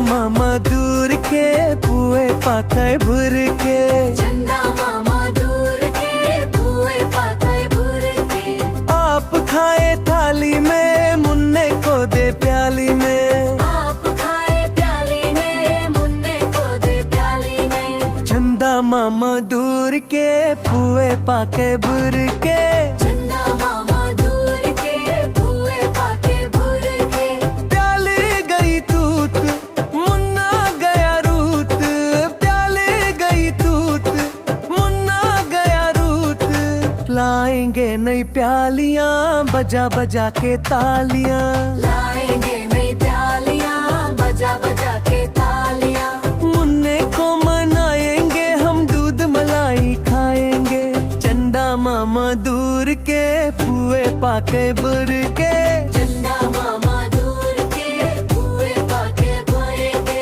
मामा दूर के पुए पाके भुर के चंदा मामा दूर के पुए पाके भुर के आप खाए थाली में मुन्ने को दे प्याली में आप खाए प्याली में मुन्ने को दे प्याली में चंदा मामा दूर के पुए पाके भुर के चंदा मामा दूर के पुए पाके भुर के प्याली गई तूत मुन्ना गया रूत प्याली गई तूत मुन्ना गया रूत लाएंगे नई प्यालियां बजा बजा के तालियां लाएंगे नई प्यालियां बजा बजा के तालियां मुन्ने को मनाएंगे हम दूध मलाई खाएंगे चंदा मामा दूर के पुए पाके बुर के चंदा मामा दूर के पुए पाके भुर के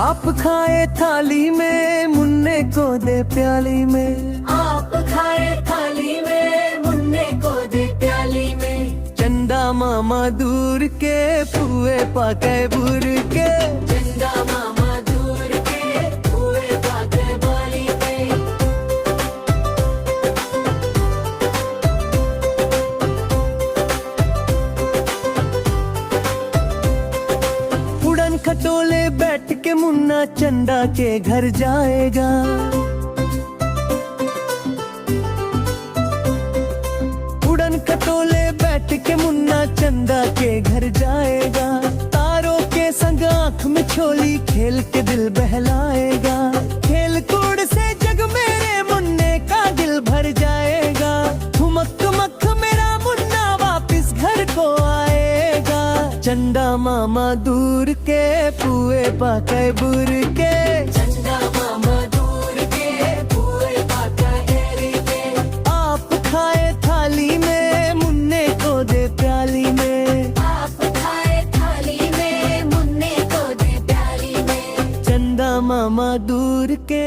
आप खाए थाली में मुन्ने को दे प्याली में आप खाए थाली में मुन्ने को दे प्याली में चंदा मामा दूर के पुए पाके बुर के चंदा मामा दूर के पुए पाके बाली में उड़न खटोले बैठ के मुन्ना चंदा के घर जाएगा उड़न खटोले बैठ के मुन्ना चंदा के घर जाएगा तारों के संग आंख में छोली खेल के दिल बहलाएगा खेल कूद से जग मेरे मुन्ने का दिल भर जाएगा ठुमक ठुमक मेरा मुन्ना वापिस घर को आएगा चंदा मामा दूर के पुए पाके बुर के चंदा मामा दूर के पुए पाके हेरी के आप खाए थाली में मुन्ने को दे प्याली में आप खाए थाली में मुन्ने को दे प्याली में चंदा मामा दूर के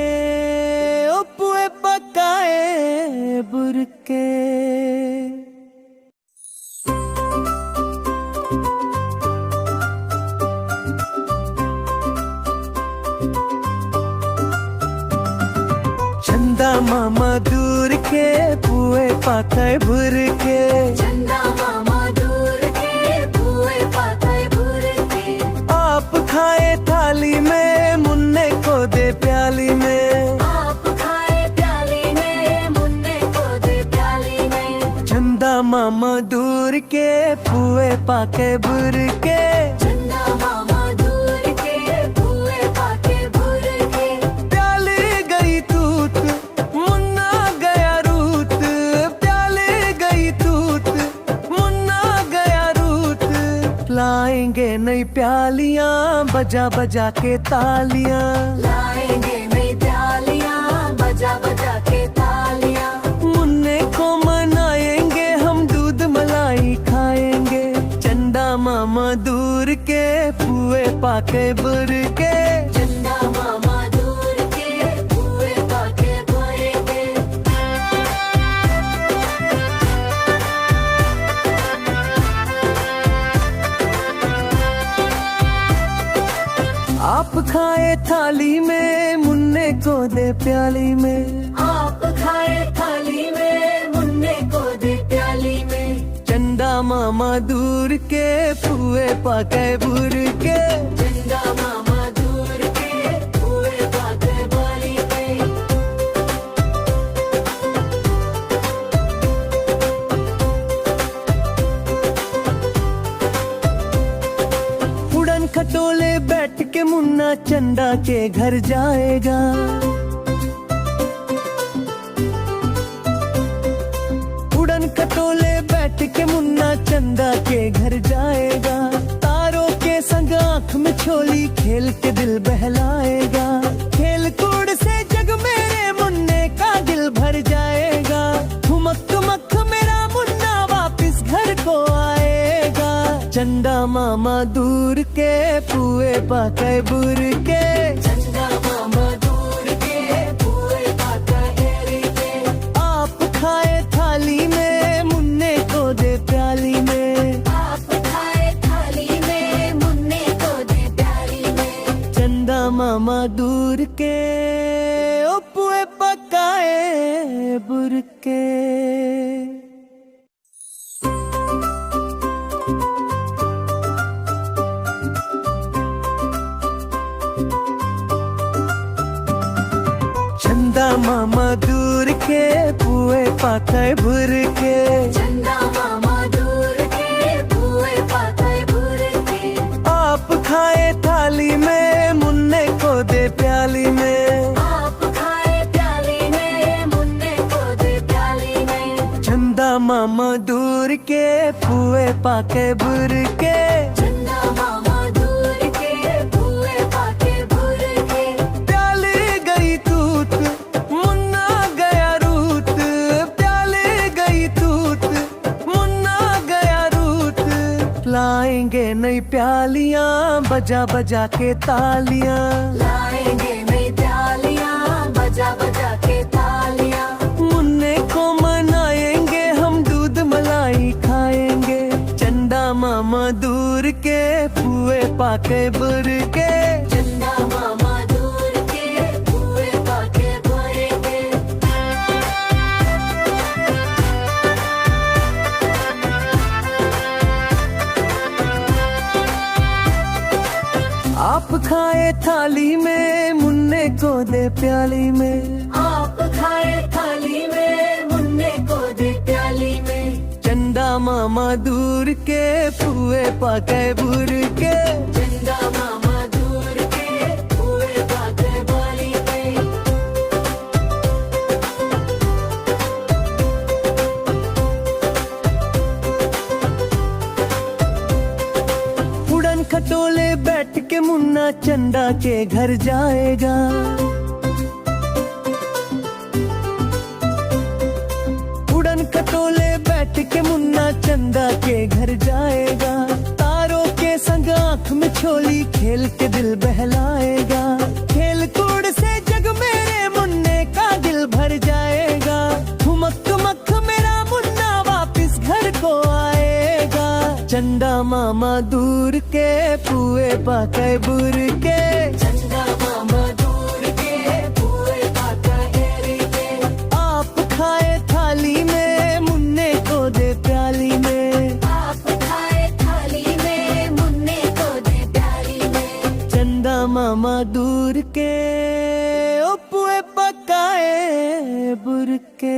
ओ पुए पकाए बुर के चंदा मामा दूर के पुए पाके भुर के चंदा मामा दूर के पुए पाके भुर के आप खाए थाली में मुन्ने को दे प्याली में आप खाए प्याली में मुन्ने को दे प्याली में चंदा मामा दूर के पुए पाके भुर के चंदा मामा दूर के पुए पाके भुर के प्याली गई तूत मुन्ना गया रूत प्याली गई तूत मुन्ना गया रूत लाएंगे नई प्यालियां बजा बजा के तालियां लाएंगे नई प्यालियां बजा बजा के तालियां मुन्ने को मनाएंगे हम दूध मलाई खाएंगे चंदा मामा दूर के पुए पाके बुर के चंदा मामा दूर के पुए पाके भुर के आप खाए थाली में मुन्ने को दे प्याली में आप खाए थाली में मुन्ने को दे प्याली में चंदा मामा दूर के पुए पाके बुर के चंदा मामा दूर के पुए पाके बाली में उड़न खटोले बैठ के मुन्ना चंदा के घर जाएगा उड़न खटोले बैठ के मुन्ना चंदा के घर जाएगा तारों के संग आंख में छोली खेल के दिल बहलाएगा खेल कूद से जग मेरे मुन्ने का दिल भर जाएगा ठुमक ठुमक मेरा मुन्ना वापिस घर को आएगा चंदा मामा दूर के पुए पाके बुर के चंदा मामा दूर के पुए पाके हेरी के चंदा मामा दूर के पुए पाते भुर के चंदा मामा दूर के बुए पाते बुर के आप खाए थाली में मुन्ने को दे प्याली में आप खाए प्याली में मुन्ने को दे प्याली में चंदा मामा दूर के पुए पाके भुर के चंदा मामा दूर के बुए पाते बुर के प्याली गई तूत मुन्ना गया रूत प्याली गई तूत मुन्ना गया रूत लाएंगे नई प्यालियां बजा बजा के तालियां लाएंगे नई प्यालियां बजा बजा के तालियां मुन्ने को मनाएंगे हम दूध मलाई खाएंगे चंदा मामा दूर के पुए पाके बुर के चंदा मामा दूर के बुए पाके बुर के आप खाए थाली में मुन्ने को दे प्याली में आप खाए थाली में मुन्ने को दे प्याली में चंदा मामा दूर के पुए पाके बुर के चंदा मामा दूर के बुए पाके बाली में उड़न खटोले बैठ के मुन्ना चंदा के घर जाएगा उड़न खटोले बैठ के मुन्ना चंदा के घर जाएगा तारों के संग आंख में छोली खेल के दिल बहलाएगा खेल कूद से जग मेरे मुन्ने का दिल भर जाएगा ठुमक मक मेरा मुन्ना वापिस घर को आएगा चंदा मामा दूर के पुए पाके बुर के चंदा मामा दूर के बुए पाके हेरी के आप खाए थाली में मुन्ने को दे प्याली में आप खाए थाली में मुन्ने को दे प्याली में चंदा मामा दूर के ओ पुए पकाए बुर के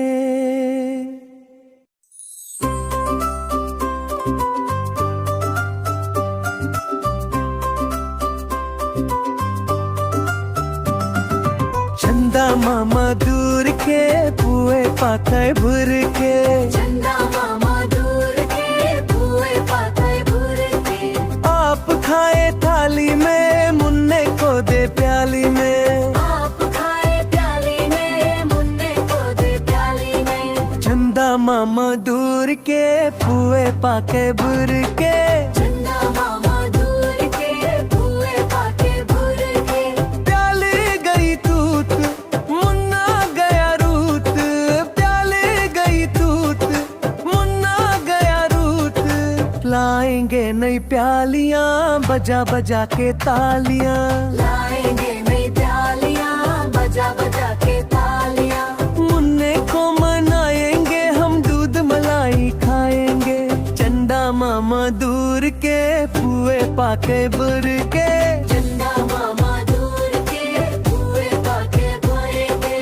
चंदा मामा दूर के पुए पाके भुर के चंदा मामा दूर के बुए पाते बुर के आप खाए थाली में मुन्ने को दे प्याली में आप खाए प्याली में मुन्ने को दे प्याली में चंदा मामा दूर के पुए पाके बुर के चंदा मामा दूर के बुए पाके बुर के प्याली गई तूत मुन्ना गया रूत प्याली गई तूत मुन्ना गया रूत लाएंगे नई प्यालियां बजा बजा के तालियां लाएंगे नई प्यालियां बजा बजा के तालियां मुन्ने को मनाएंगे हम दूध मलाई खाएंगे चंदा मामा दूर के पुए पाके बुर के चंदा मामा दूर के बुए पाके बुर के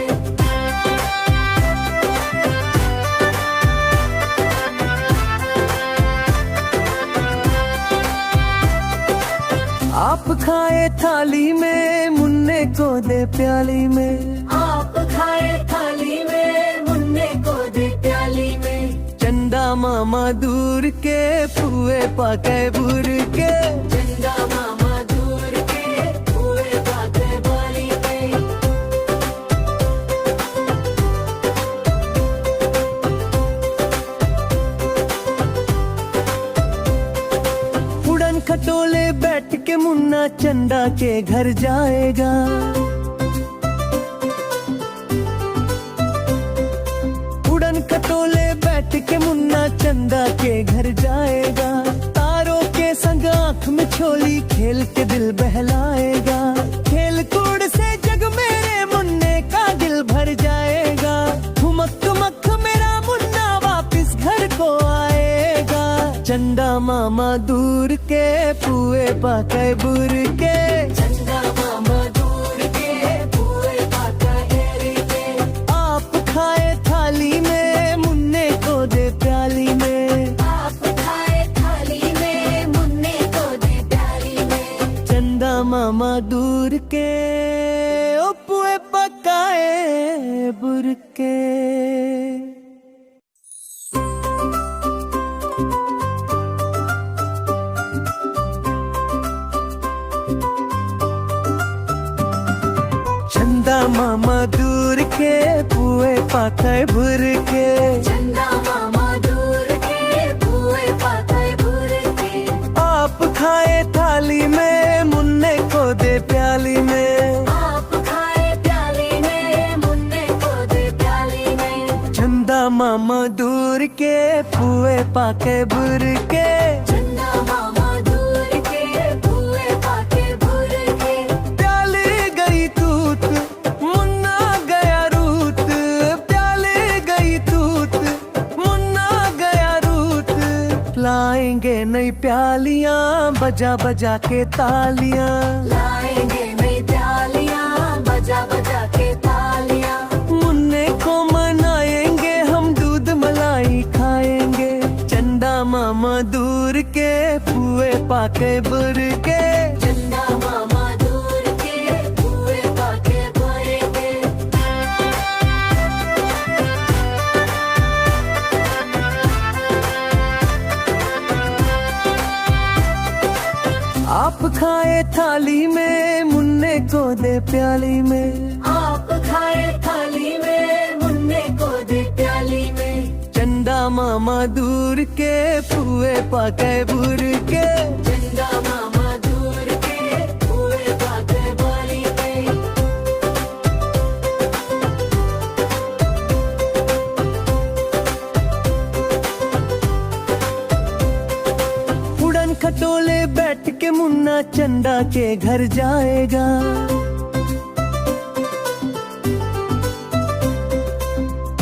आप खाए थाली में मुन्ने को दे प्याली में आप खाए थाली में मुन्ने को दे प्याली में चंदा मामा दूर के पुए पाके बुर के चंदा मामा दूर के बुए पाके बाली में उड़न खटोले बैठ के मुन्ना चंदा के घर जाएगा उड़न खटोले बैठ के मुन्ना चंदा के घर जाएगा तारों के संग आंख में छोली खेल के दिल बहलाएगा खेल कूद से जग मेरे मुन्ने का दिल भर जाएगा ठुमक मक मेरा मुन्ना वापिस घर को आएगा चंदा मामा दूर के पुए पाके बुर के चंदा मामा दूर के बुए पाके हेरी के मामा दूर के ओ पुए पकाए बुरके। चंदा मामा दूर के पुए पकाए बुरके। चंदा मामा दूर के पुए पकाए बुरके। आप खाए थाली में मुन्ने को दे प्याली में। आप खाए प्याली में मुन्ने को दे प्याली में। चंदा मामा दूर के पुए पाके बुरके। चंदा मामा दूर के पुए पाके बुरके। प्याली गई तूत मुन्ना गया रूत। प्याली गई तूत मुन्ना गया रूत। लाएंगे नई प्यालियां बजा बजा के तालियां। लाएंगे नई प्यालियां बजा बजा के तालियां। मुन्ने को मनाएंगे हम दूध मलाई खाएंगे। चंदा मामा दूर के पुए पाके बुरके। चंदा मामा दूर के पुए पाके बुरके। आप खाए थाली में मुन्ने को दे प्याली में। आप खाए थाली में मुन्ने को दे प्याली में। चंदा मामा दूर के पुए पाके बुरके। चंदा मामा दूर के पुए पाके बुरके। उड़न खटोले बैठ के मुन्ना चंदा के घर जाएगा।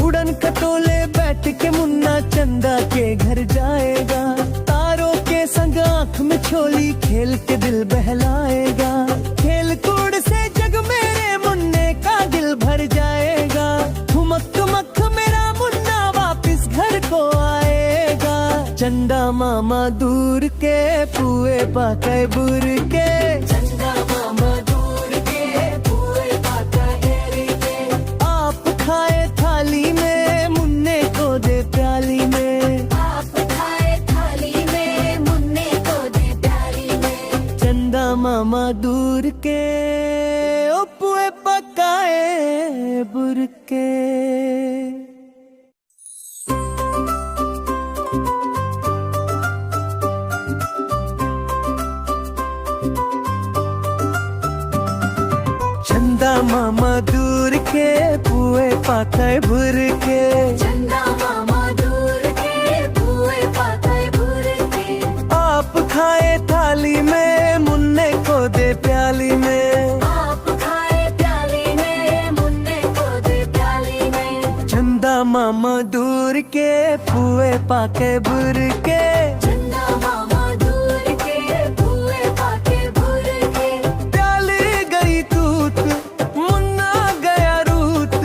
उड़न खटोले बैठ के मुन्ना चंदा के घर जाएगा। तारों के संग आंख में छोली खेल के दिल बहलाएगा। खेल कूद से जग मेरे मुन्ने का दिल भर जाएगा। ठुमक ठुमक मेरा मुन्ना वापिस घर को आएगा। चंदा मामा दूर के पुए पाके बुरके। चंदा मामा दूर के पुए पाके बुरके। आप खाए थाली में मुन्ने को दे प्याली में। आप खाए थाली में मुन्ने को दे प्याली में। चंदा मामा दूर के ओ पुए पकाए बुरके। चंदा मामा दूर के पुए पाके बुरके। चंदा मामा दूर के पुए पाके बुरके। आप खाए थाली में मुन्ने को दे प्याली में। आप खाए प्याली में मुन्ने को दे प्याली में। चंदा मामा दूर के पुए पाके बुरके। चंदा मामा दूर के पुए पाके बुरके। प्याली गई तूत मुन्ना गया रूत।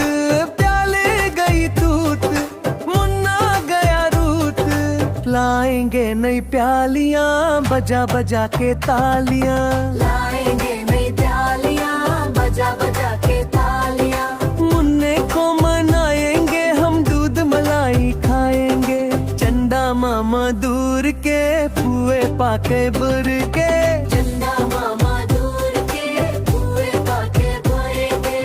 प्याली गई तूत मुन्ना गया रूत। लाएंगे नई प्यालियां बजा बजा के तालियां। लाएंगे नई प्यालियां बजा बजा के तालियां। मुन्ने को मनाएंगे हम दूध मलाई खाएंगे। चंदा मामा दूर के पुए पाके बुरके। चंदा मामा दूर के पुए पाके बुरके।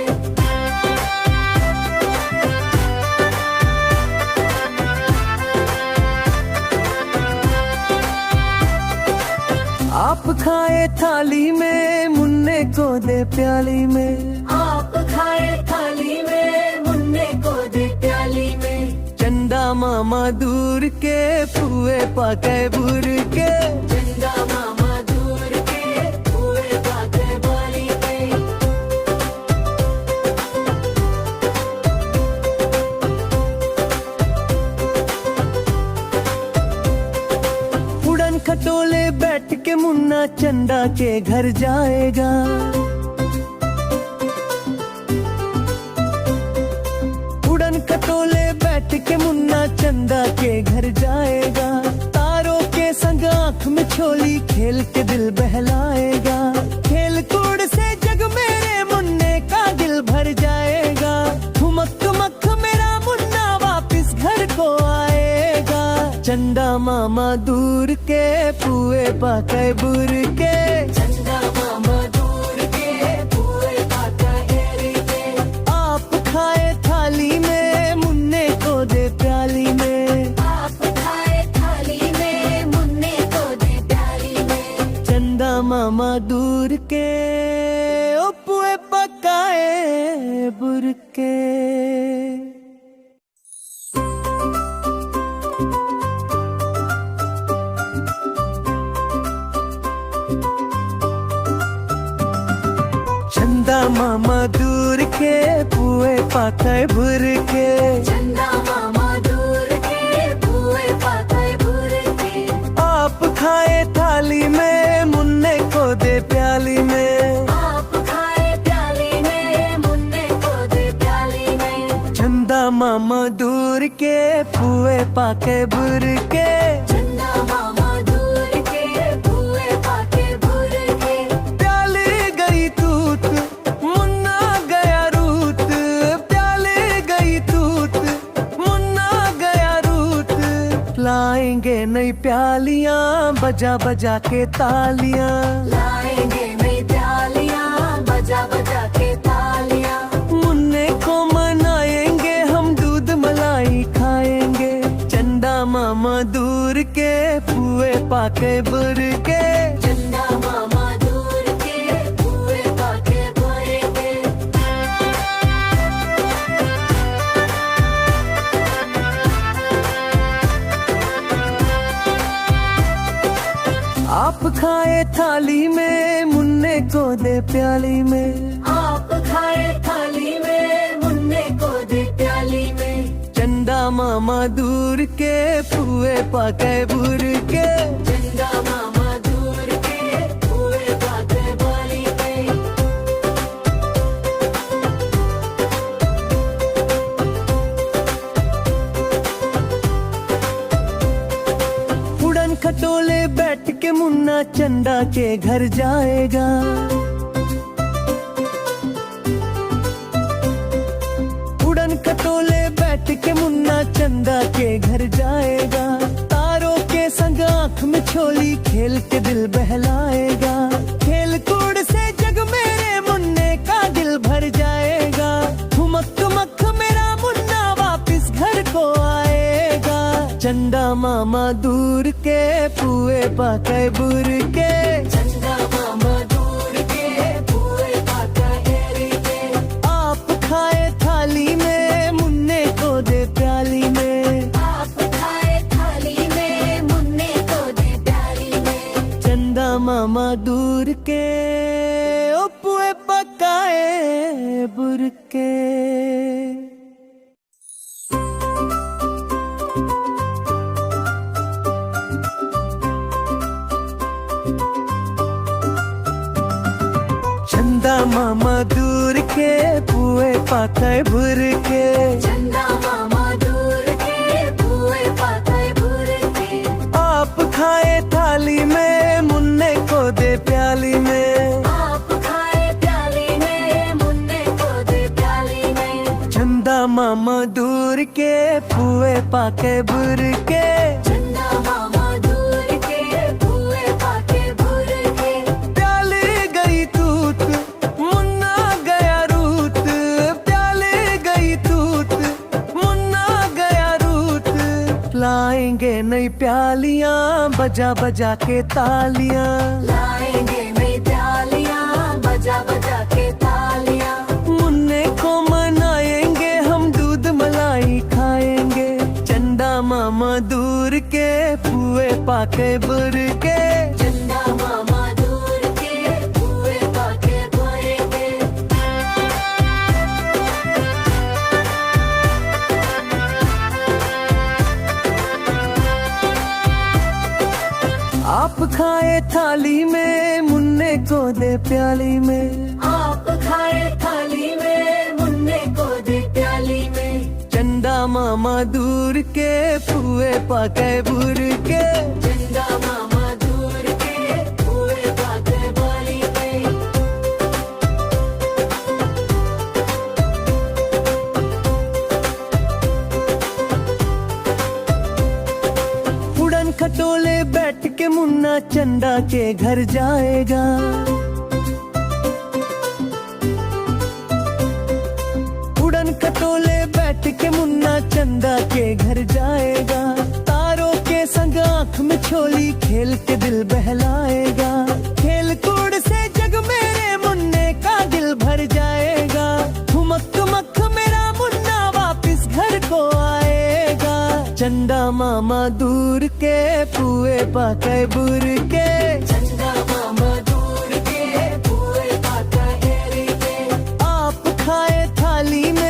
आप खाए थाली में मुन्ने को दे प्याली में। आप खाए थाली में मुन्ने को दे प्याली में। चंदा मामा दूर के पुए पाके बुरके। चंदा मामा दूर के पुए पाके बुरके। उड़न खटोले बैठ के मुन्ना चंदा के घर जाएगा। उड़न खटोले बैठ के मुन्ना चंदा के घर जाएगा। तारों के संग आंख में छोली खेल के दिल बहलाएगा। खेल कूद मामा दूर के पुए पाके बुर के चंदा मामा दूर के पुए पाका एरी के आप खाए थाली में मुन्ने को दे प्याली में आप खाए थाली में मुन्ने को दे प्याली में चंदा मामा दूर के ओ पुए पकाए बुर के चंदा मामा दूर के पुए पाके बुर के चंदा मामा दूर के पुए पाका बुर के आप खाए थाली में मुन्ने को दे प्याली में आप खाए प्याली में मुन्ने को दे प्याली में चंदा मामा दूर के पुए पाके बुर के चंदा मामा दूर के पुए पाके बुर के प्याली गई तूत मुन्ना गया रूत प्याली गई तूत मुन्ना गया रूत लाएंगे नई प्यालियां बजा बजा के तालियां लाएंगे नई प्यालियां बजा बजा के तालियां मुन्ने को मनाएंगे हम दूध मलाई खाएंगे चंदा मामा दूर के पुए पाके बुर के चंदा मामा दूर के पुए पाके बुर के आप खाए थाली में मुन्ने को दे प्याली में आप खाए थाली में मुन्ने को दे प्याली में चंदा मामा दूर के पुए पाके बुर के चंदा मामा दूर के पुए पाके बाली में उड़न खटोले बैठ के मुन्ना चंदा के घर जाएगा उड़न खटोले बैठ के मुन्ना चंदा के घर जाएगा तारों के संग आंख में छोली खेल के दिल बहलाएगा खेल कूद से जग मेरे मुन्ने का दिल भर जाएगा ठुमक ठुमक मेरा मुन्ना वापस घर को आएगा चंदा मामा दूर के पुए पाके बुर के चंदा मामा दूर के पुए पाका एरी के आप खाए थाली में मुन्ने को दे प्याली में आप खाए थाली में मुन्ने को दे प्याली में चंदा मामा दूर के ओ पुए पकाए बुर के चंदा मामा दूर के पुए पाके बुर के चंदा मामा दूर के पुए पाका बुर के आप खाए थाली में मुन्ने को दे प्याली में आप खाए प्याली में मुन्ने को दे प्याली में चंदा मामा दूर के पुए पाके बुर के चंदा मामा दूर के पुए पाके बुर के प्याली गई तूत मुन्ना गया रूत प्याली गई तूत मुन्ना गया रूत लाएंगे नई प्यालियां बजा बजा के तालियां लाएंगे नई प्यालियां बजा बजा के तालियां मुन्ने को मनाएंगे हम दूध मलाई खाएंगे चंदा मामा दूर के पुए पाके बुर के चंदा मामा दूर के पुए पाके बुर के आप खाए थाली में मुन्ने को दे प्याली में आप खाए थाली में मुन्ने को दे प्याली में चंदा मामा दूर के पुए पाके बुर के चंदा मामा दूर के पुए पाके बाली में उड़न खटोले मुन्ना चंदा के घर जाएगा। उड़न खटोले बैठ के मुन्ना चंदा के घर जाएगा। तारों के संग आंख में छोली खेल के दिल बहलाएगा। खेल कूद से जग मेरे मुन्ने का दिल भर जाएगा। ठुमक मक मेरा मुन्ना वापिस घर को आएगा। चंदा मामा दूर के पुए पाके बुर के, चंदा मामा दूर के पुए पाका हेरी के। आप खाए थाली में